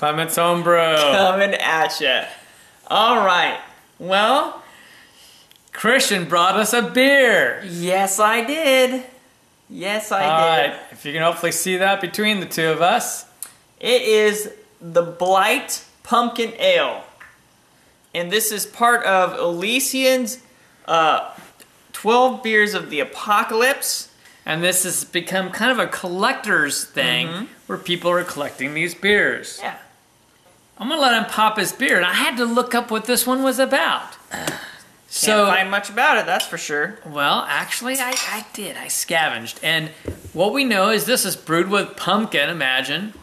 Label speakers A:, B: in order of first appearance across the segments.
A: Clement's Homebrew.
B: Coming at ya. All right. Well,
A: Christian brought us a beer.
B: yes, I did. Yes, I
A: All
B: did.
A: right, if you can hopefully see that between the two of us.
B: It is the Blight Pumpkin Ale. And this is part of Elysian's 12 Beers of the Apocalypse.
A: And this has become kind of a collector's thing where people are collecting these beers.
B: Yeah.
A: I'm going to let him pop his beer, and I had to look up what this one was about.
B: Can't find much about it, that's for sure.
A: Well, actually, I did. I scavenged. And what we know is this is brewed with pumpkin, imagine,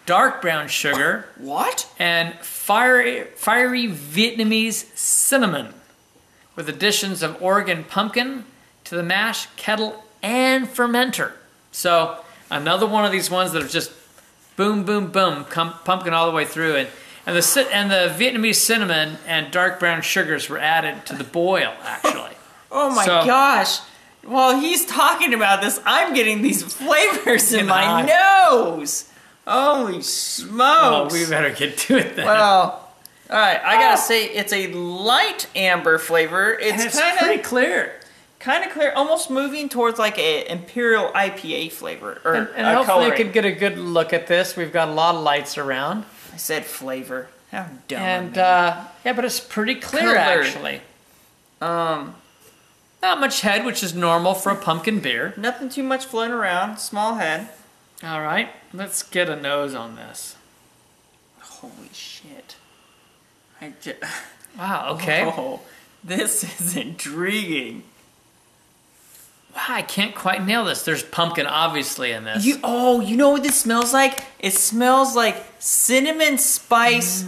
A: dark brown sugar,
B: What?
A: and fiery Vietnamese cinnamon, with additions of Oregon pumpkin to the mash, kettle, and fermenter. So another one of these ones that are just boom, boom, boom, pumpkin all the way through. And the Vietnamese cinnamon and dark brown sugars were added to the boil, actually.
B: Oh my gosh. While he's talking about this, I'm getting these flavors in my nose. Holy smokes.
A: Oh, we better get to it then.
B: Well, all right. I gotta say, it's a light amber flavor.
A: It's pretty clear.
B: Kind of clear, almost moving towards like a Imperial IPA flavor. Or
A: And hopefully you can get a good look at this. We've got a lot of lights around.
B: I said flavor. How dumb.
A: And yeah, but it's pretty clear actually. Not much head, which is normal for a pumpkin beer.
B: Nothing too much floating around. Small head.
A: All right, let's get a nose on this.
B: Holy shit.
A: Wow, okay.
B: Oh, this is intriguing.
A: Wow, I can't quite nail this. There's pumpkin obviously in this.
B: You know what this smells like? It smells like cinnamon spice,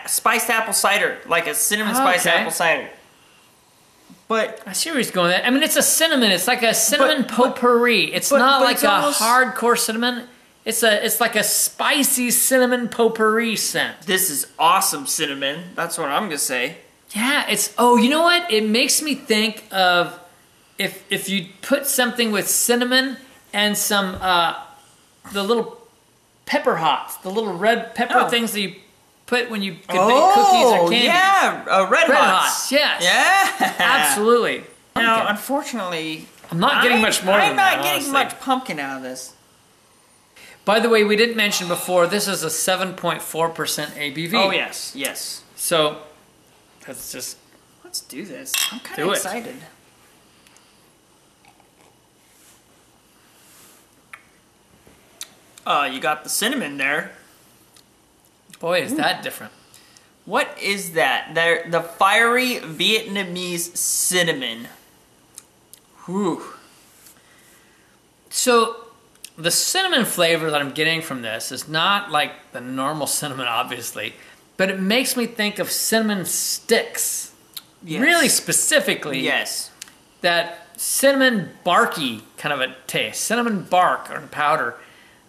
B: spiced apple cider, like a cinnamon spiced apple cider. But
A: I see where he's going with that. I mean, it's a cinnamon. It's like a cinnamon potpourri. It's not like a hardcore cinnamon. It's like a spicy cinnamon potpourri scent.
B: This is awesome cinnamon. That's what I'm gonna say.
A: Yeah, you know what? It makes me think of if you put something with cinnamon and some the little pepper hots, the little red pepper things that you put when you could bake cookies or candy.
B: Yeah, red hots.
A: Yes.
B: Yeah.
A: Absolutely.
B: Now, unfortunately,
A: I'm not getting much more than that.
B: I'm not getting much pumpkin out of this.
A: By the way, we didn't mention before, this is a 7.4% ABV.
B: Oh, yes, yes.
A: So, let's
B: do this. I'm kind of excited. You got the cinnamon there.
A: Boy, is that different.
B: What is that? The fiery Vietnamese cinnamon. Whew.
A: So, the cinnamon flavor that I'm getting from this is not like the normal cinnamon, obviously, but it makes me think of cinnamon sticks.
B: Yes.
A: Really specifically.
B: Yes.
A: That cinnamon barky kind of a taste. Cinnamon bark or powder.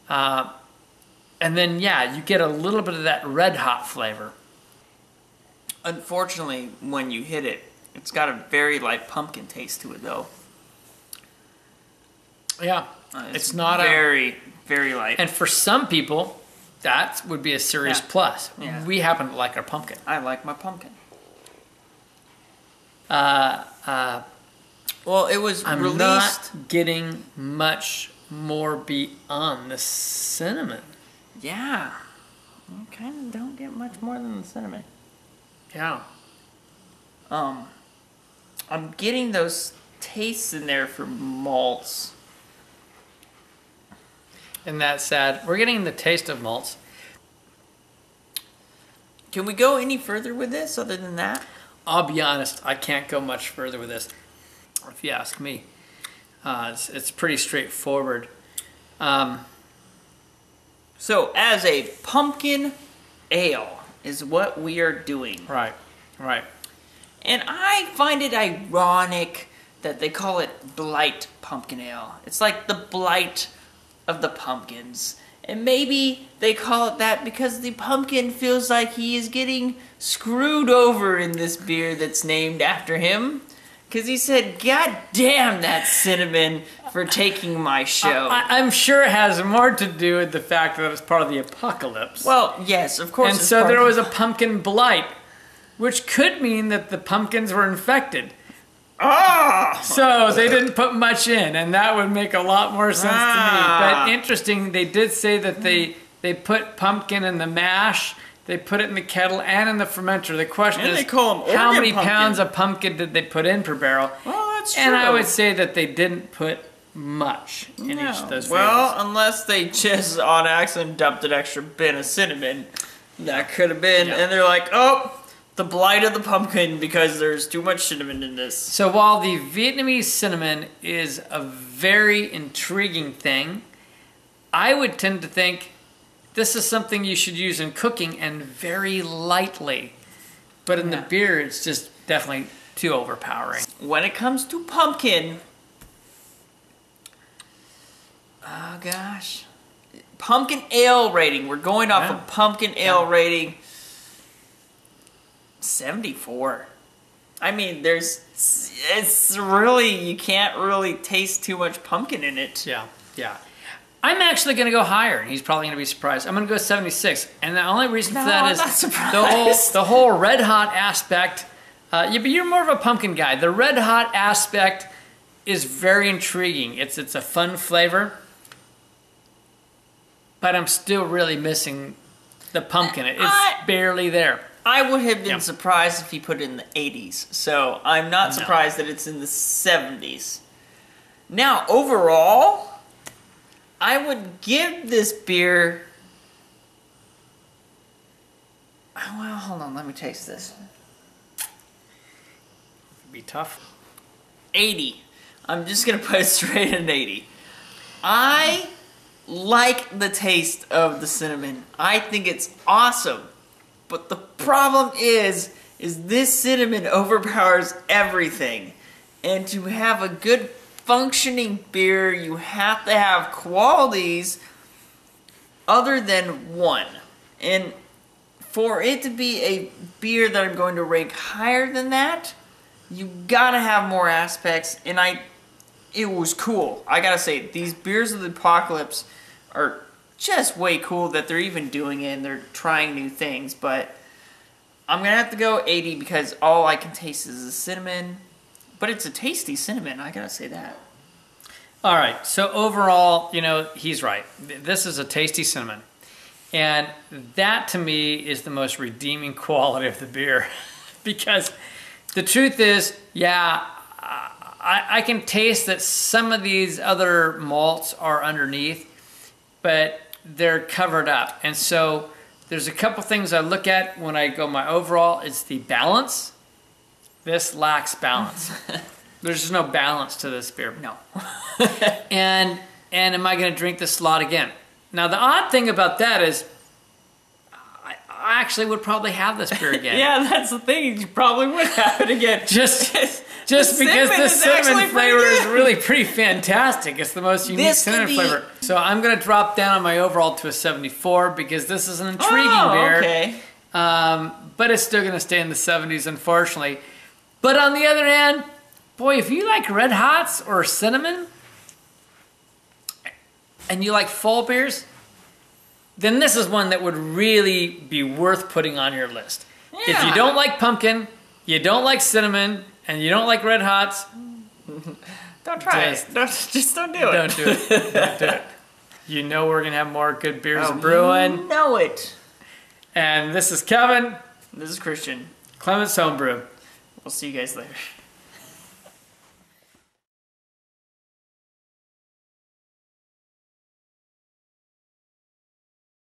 A: And then, yeah, you get a little bit of that red hot flavor.
B: Unfortunately, when you hit it, it's got a very light pumpkin taste to it, though.
A: Yeah. It's not
B: very, very light.
A: And for some people, that would be a serious plus.
B: Yeah.
A: We happen to like our pumpkin.
B: I like my pumpkin. Well, it was
A: I'm
B: released.
A: not getting much more beyond the cinnamon.
B: Yeah. You kind of don't get much more than the cinnamon.
A: Yeah.
B: I'm getting those tastes in there for malts.
A: Isn't that sad? We're getting the taste of malts.
B: Can we go any further with this other than that?
A: I'll be honest, I can't go much further with this, if you ask me. It's pretty straightforward.
B: So, as a pumpkin ale is what we are doing.
A: Right, right.
B: And I find it ironic that they call it Blight Pumpkin Ale. It's like the blight of the pumpkins. And maybe they call it that because the pumpkin feels like he is getting screwed over in this beer that's named after him. Because he said, God damn that cinnamon for taking my show.
A: I'm sure it has more to do with the fact that it's part of the apocalypse.
B: Well, yes, of course.
A: And so there was a pumpkin blight, which could mean that the pumpkins were infected.
B: Oh!
A: So they didn't put much in, and that would make a lot more sense to me. But interesting, they did say that they put pumpkin in the mash, they put it in the kettle and in the fermenter. The question is,
B: they call them
A: how many
B: pumpkin.
A: pounds of pumpkin did they put in per barrel?
B: Well, that's true.
A: And I would say that they didn't put much in each of those
B: Well,
A: flavors.
B: unless they just on accident dumped an extra bin of cinnamon. That could have been.
A: Yeah.
B: And they're like, oh, the blight of the pumpkin because there's too much cinnamon in this.
A: So while the Vietnamese cinnamon is a very intriguing thing, I would tend to think this is something you should use in cooking and very lightly. But in the beer, it's just definitely too overpowering.
B: When it comes to pumpkin, oh gosh. Pumpkin ale rating. We're going off of pumpkin ale rating. 74. I mean, it's really, you can't really taste too much pumpkin in it.
A: Yeah. I'm actually going to go higher, and he's probably going to be surprised. I'm going to go 76, and the only reason for that is
B: I'm not surprised.
A: the whole red hot aspect. But you're more of a pumpkin guy. The red hot aspect is very intriguing. It's a fun flavor, but I'm still really missing the pumpkin. It's barely there.
B: I would have been surprised if he put it in the 80s, so I'm not surprised that it's in the 70s. Now, overall, I would give this beer... Well, hold on, let me taste this.
A: It'd be tough.
B: 80. I'm just going to put it straight at an 80. I like the taste of the cinnamon. I think it's awesome. But the problem is this cinnamon overpowers everything. And to have a good functioning beer, you have to have qualities other than one. And for it to be a beer that I'm going to rank higher than that, you gotta have more aspects. And it was cool. I gotta say, these beers of the apocalypse are just way cool that they're even doing it and they're trying new things, but I'm gonna have to go 80 because all I can taste is the cinnamon, but it's a tasty cinnamon, I gotta say that.
A: All right, so overall, he's right. This is a tasty cinnamon, and that to me is the most redeeming quality of the beer because the truth is, I can taste that some of these other malts are underneath, but they're covered up. And so there's a couple things I look at when I go my overall. It's the balance. This lacks balance. There's just no balance to this beer.
B: No.
A: and am I going to drink this lot again? Now the odd thing about that is I actually would probably have this beer again.
B: Yeah, that's the thing. You probably would have it again.
A: Just because the cinnamon flavor is really pretty fantastic. It's the most unique cinnamon flavor. So I'm going to drop down on my overall to a 74 because this is an intriguing beer.
B: Okay.
A: But it's still going to stay in the 70s, unfortunately. But on the other hand, boy, if you like red hots or cinnamon, and you like fall beers, then this is one that would really be worth putting on your list. Yeah. If you don't like pumpkin, you don't like cinnamon, and you don't like red hots,
B: don't try it. Just don't do it.
A: Don't do it. Don't do it. You know we're going to have more good beers brewing.
B: You know it.
A: And this is Kevin.
B: This is Christian.
A: Clement's Homebrew.
B: We'll see you guys later.